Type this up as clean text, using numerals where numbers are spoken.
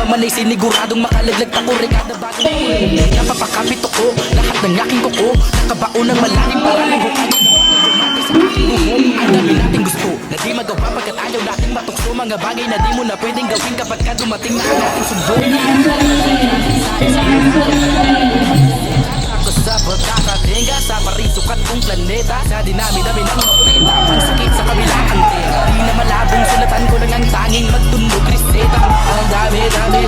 man ay siniguradong makalaglag pa ko regada bagong napapakapit ako lahat ng aking kuko. Nakabaon ng malalim para lubukin ang dami nating gusto na di magawa pagkat ayaw nating matukso. Mga bagay na di mo na pwedeng gawin kapag ka dumating na ang ating sundo. Ako sa pagkakatinga sa parisukat kong planeta, sa dinami-dami ng mapita, ang sakit sa kabilang antena. Di na malabong sulatan ko lang ang tanging magtunog reseta. Ang dami-dami